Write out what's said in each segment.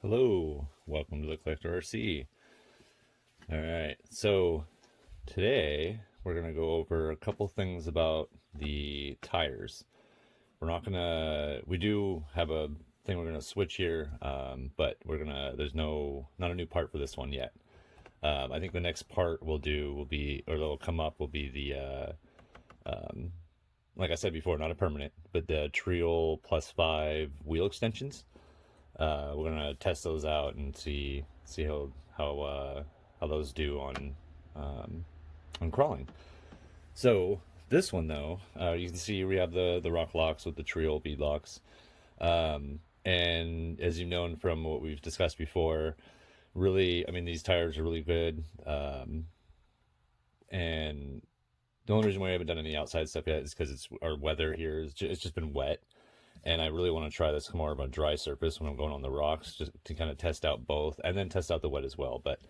Hello, welcome to the Collector RC. All right, so today we're going to go over a couple things about the tires. We do have a thing we're going to switch here, but there's not a new part for this one yet. I think the next part that'll come up will be like I said before, not a permanent, but the Trio +5 wheel extensions. We're gonna test those out and see how those do on crawling. So this one though, you can see we have the rock locks with the Trio bead locks, and as you've known from what we've discussed before, really, I mean these tires are really good, and the only reason why I haven't done any outside stuff yet is because our weather here it's just been wet, and I really want to try this more of a dry surface when I'm going on the rocks, just to kind of test out both, and then test out the wet as well. But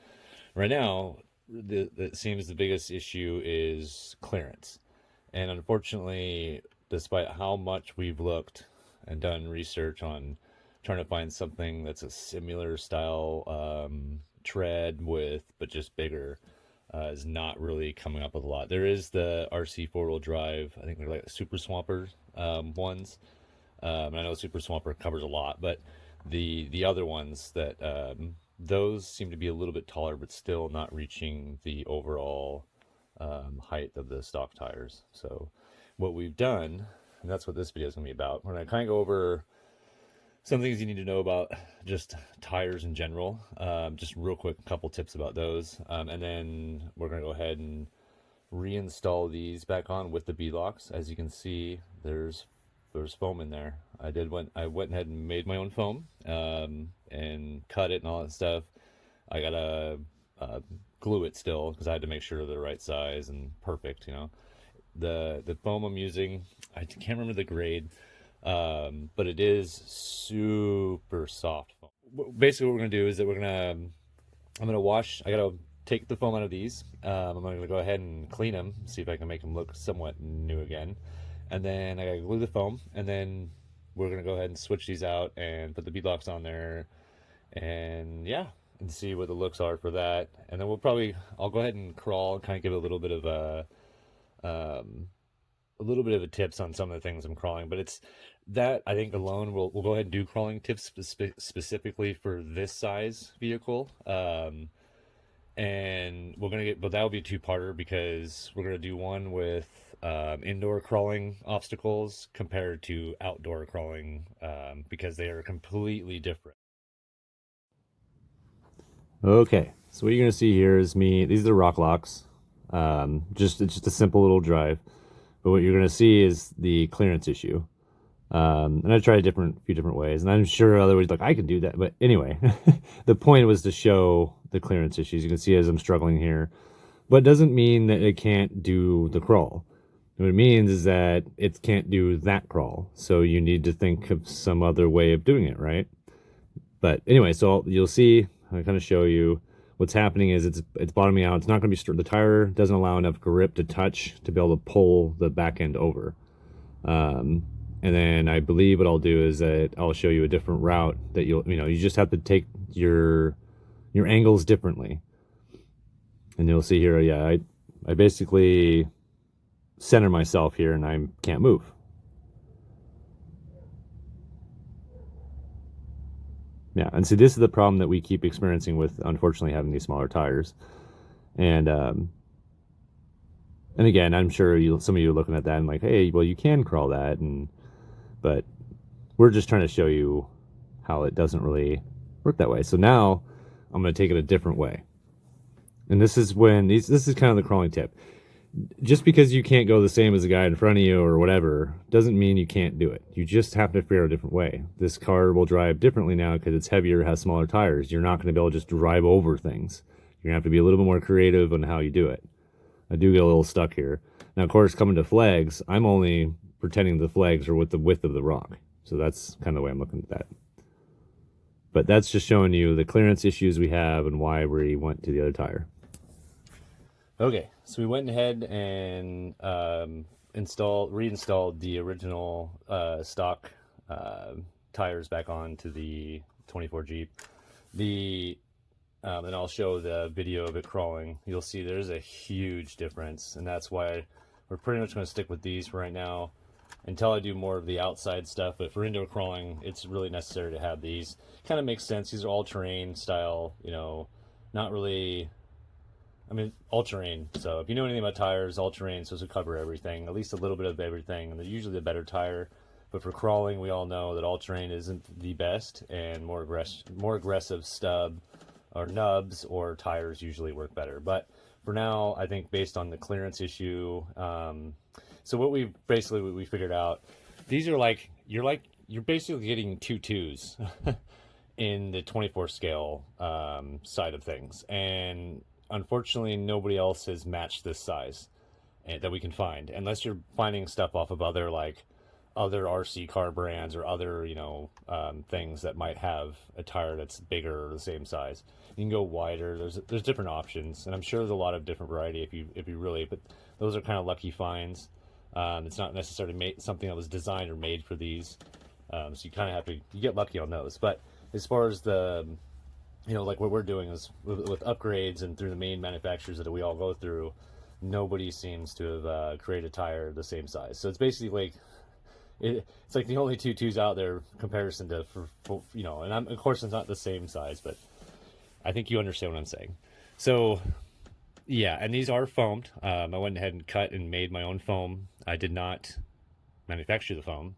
right now, it seems the biggest issue is clearance, and unfortunately, despite how much we've looked and done research on trying to find something that's a similar style tread with, but just bigger, is not really coming up with a lot. There is the RC four-wheel drive. I think they're like Super Swamper ones. And I know Super Swamper covers a lot, but the other ones that those seem to be a little bit taller, but still not reaching the overall height of the stock tires. So what we've done, and that's what this video is going to be about. We're going to kind of go over some things you need to know about just tires in general. Just real quick, a couple tips about those, and then we're going to go ahead and reinstall these back on with the bead locks. As you can see, there's foam in there. I went ahead and made my own foam, and cut it and all that stuff. I gotta glue it still because I had to make sure they're the right size and perfect. The foam I'm using, I can't remember the grade, but it is super soft foam. Basically, what we're gonna do is that I'm gonna wash. I gotta take the foam out of these. I'm gonna go ahead and clean them, see if I can make them look somewhat new again, and then I gotta glue the foam, and then we're gonna go ahead and switch these out and put the bead locks on there, and yeah, and see what the looks are for that. And then I'll go ahead and crawl and kind of give a little bit of a tips on some of the things I'm crawling. But it's that I think alone we'll go ahead and do crawling tips specifically for this size vehicle. And but that'll be a two-parter because we're gonna do one with indoor crawling obstacles compared to outdoor crawling, because they are completely different. Okay, so what you're gonna see here is me. These are the rock locks. It's just a simple little drive, but what you're gonna see is the clearance issue. And I tried a few different ways, and I'm sure other ways like I can do that. But anyway, the point was to show the clearance issues. You can see as I'm struggling here, but it doesn't mean that it can't do the crawl. What it means is that it can't do that crawl. So you need to think of some other way of doing it, right? But anyway, so you'll see, I kind of show you what's happening is it's bottoming out. It's not going to be, the tire doesn't allow enough grip to touch to be able to pull the back end over. And then I believe what I'll do is that I'll show you a different route that you just have to take your angles differently. And you'll see here, yeah, I basically center myself here and I can't move. Yeah, and see, this is the problem that we keep experiencing with, unfortunately, having these smaller tires. And again, I'm sure some of you are looking at that and like, hey, well, you can crawl that, but we're just trying to show you how it doesn't really work that way. So now I'm going to take it a different way. And this is this is kind of the crawling tip. Just because you can't go the same as the guy in front of you or whatever doesn't mean you can't do it. You just have to figure out a different way. This car will drive differently now because it's heavier, has smaller tires. You're not going to be able to just drive over things. You're going to have to be a little bit more creative on how you do it. I do get a little stuck here. Now, of course, coming to flags, I'm only pretending the flags are with the width of the rock. So that's kind of the way I'm looking at that. But that's just showing you the clearance issues we have and why we went to the other tire. Okay, so we went ahead and reinstalled the original stock tires back onto the 24 Jeep. The and I'll show the video of it crawling. You'll see there's a huge difference, and that's why we're pretty much going to stick with these for right now until I do more of the outside stuff. But for indoor crawling, it's really necessary to have these. Kind of makes sense. These are all terrain style, you know, not really, I mean, all terrain. So if you know anything about tires, all terrain is supposed to cover everything, at least a little bit of everything, and they're usually the better tire. But for crawling, we all know that all terrain isn't the best, and more aggressive stub or nubs or tires usually work better. But for now, I think based on the clearance issue, so what we figured out, these are you're basically getting two twos in the 24 scale side of things, and unfortunately nobody else has matched this size that we can find, unless you're finding stuff off of other other RC car brands or other, you know, things that might have a tire that's bigger or the same size. You can go wider. There's different options, and I'm sure there's a lot of different variety if you really. But those are kind of lucky finds. It's not necessarily something that was designed or made for these, so you kind of have to get lucky on those. But as far as the, you know, like what we're doing is with upgrades and through the main manufacturers that we all go through, nobody seems to have created a tire the same size. So it's basically like it's like the only two twos out there comparison to for you know, and of course it's not the same size, but I think you understand what I'm saying. So yeah, and these are foamed. I went ahead and cut and made my own foam. I did not manufacture the foam.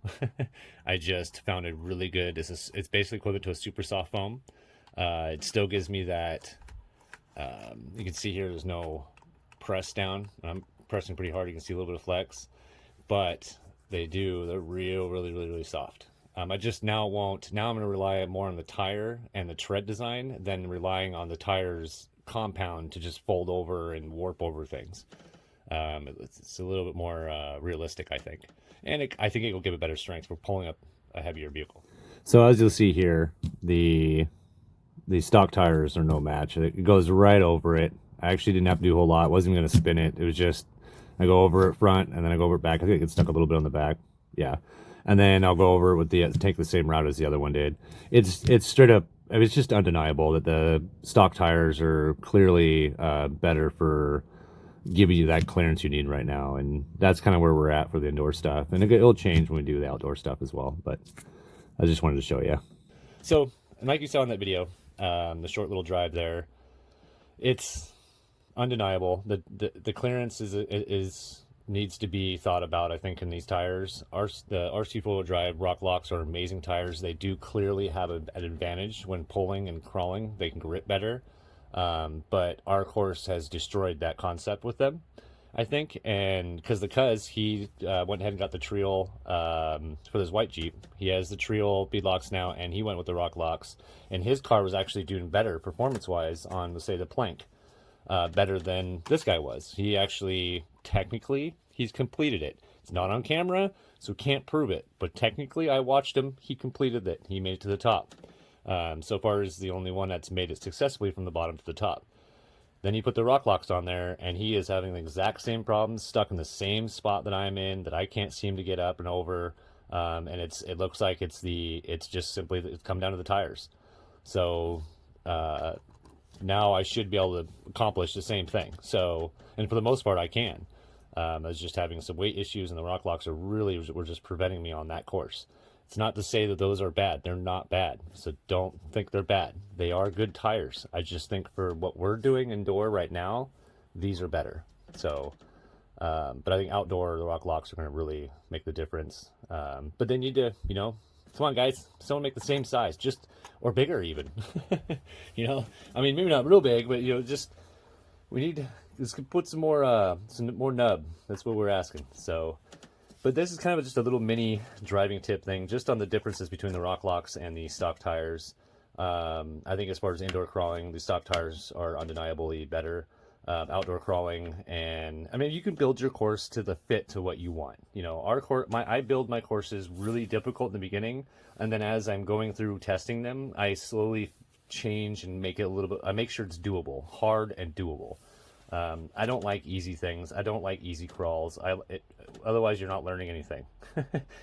I just found it really good. It's basically equivalent to a super soft foam. It still gives me that, you can see here there's no press down. I'm pressing pretty hard. You can see a little bit of flex, but they're really soft. I just now I'm going to rely more on the tire and the tread design than relying on the tire's compound to just fold over and warp over things. It's a little bit more realistic, I think. And I think it will give it better strength for pulling up a heavier vehicle. So as you'll see here, the stock tires are no match. It goes right over it. I actually didn't have to do a whole lot. I wasn't even going to spin it. It was just, I go over it front and then I go over it back. I think it gets stuck a little bit on the back. Yeah. And then I'll go over it with take the same route as the other one did. It's straight up, it's just undeniable that the stock tires are clearly better for giving you that clearance you need right now. And that's kind of where we're at for the indoor stuff. And it'll change when we do the outdoor stuff as well. But I just wanted to show you. So, like you saw in that video, the short little drive there, it's undeniable. The clearance needs to be thought about, I think, in these tires. The RC four-wheel drive Rock Locks are amazing tires. They do clearly have an advantage when pulling and crawling. They can grip better. But our course has destroyed that concept with them, I think. And because he went ahead and got the Trial for his white Jeep. He has the Trial beadlocks now, and he went with the Rock Locks. And his car was actually doing better performance-wise on, let's say, the plank. Better than this guy was. He actually, technically, he's completed it. It's not on camera, so can't prove it. But technically, I watched him. He completed it. He made it to the top. So far is the only one that's made it successfully from the bottom to the top. Then he put the Rock Locks on there, and he is having the exact same problems, stuck in the same spot that I'm in, that I can't seem to get up and over. And it looks like it's just simply it's come down to the tires. So now I should be able to accomplish the same thing. So, and for the most part, I can. I was just having some weight issues, and the Rock Locks were just preventing me on that course. It's not to say that those are bad. They're not bad. So don't think they're bad. They are good tires. I just think for what we're doing indoor right now, these are better. So, but I think outdoor, the Rock Locks are going to really make the difference. But they need to, you know, come on, guys, someone make the same size, or bigger even. You know, I mean, maybe not real big, but you know, we need to put some more nub. That's what we're asking. So, but this is kind of just a little mini driving tip thing, just on the differences between the Rock Locks and the stock tires. I think as far as indoor crawling, the stock tires are undeniably better. Outdoor crawling, and I mean, you can build your course to the fit to what you want. You know, I build my courses really difficult in the beginning, and then as I'm going through testing them, I slowly change and make it a little bit. I make sure it's doable, hard and doable. I don't like easy things. I don't like easy crawls. Otherwise, you're not learning anything.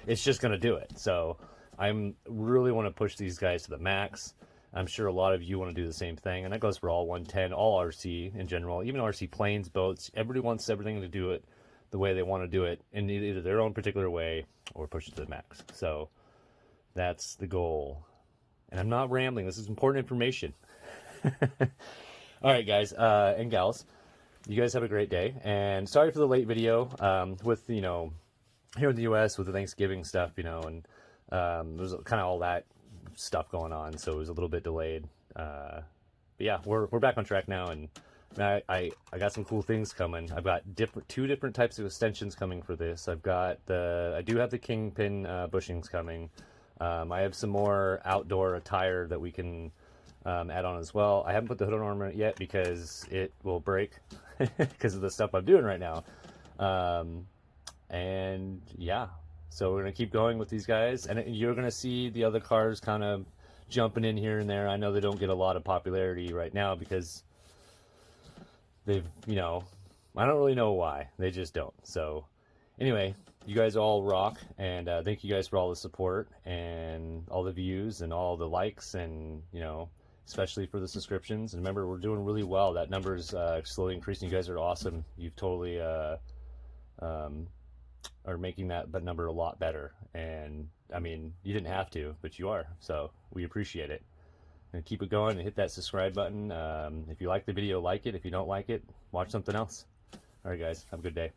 It's just going to do it. So I'm really want to push these guys to the max. I'm sure a lot of you want to do the same thing, and that goes for all 110, all RC in general, even RC planes, boats. Everybody wants everything to do it the way they want to do it in either their own particular way or push it to the max. So that's the goal. And I'm not rambling. This is important information. All right, guys and gals, you guys have a great day. And sorry for the late video with, you know, here in the U.S. with the Thanksgiving stuff, you know, and there's kind of all that stuff going on, so it was a little bit delayed. But yeah, we're back on track now, and I got some cool things coming. I've got two different types of extensions coming for this. I do have the kingpin bushings coming. I have some more outdoor attire that we can add on as well. I haven't put the hood on ornament yet because it will break because of the stuff I'm doing right now. And yeah, so we're gonna keep going with these guys, and you're gonna see the other cars kind of jumping in here and there. I know they don't get a lot of popularity right now because they've, you know, I don't really know why, they just don't. So anyway, you guys all rock, and thank you guys for all the support and all the views and all the likes, and you know, especially for the subscriptions. And remember, we're doing really well. That number is slowly increasing. You guys are awesome. You've totally are making that number a lot better. And I mean, you didn't have to, but you are, so we appreciate it. And keep it going and hit that subscribe button. If you like the video, like it. If you don't like it, watch something else. All right, guys, have a good day.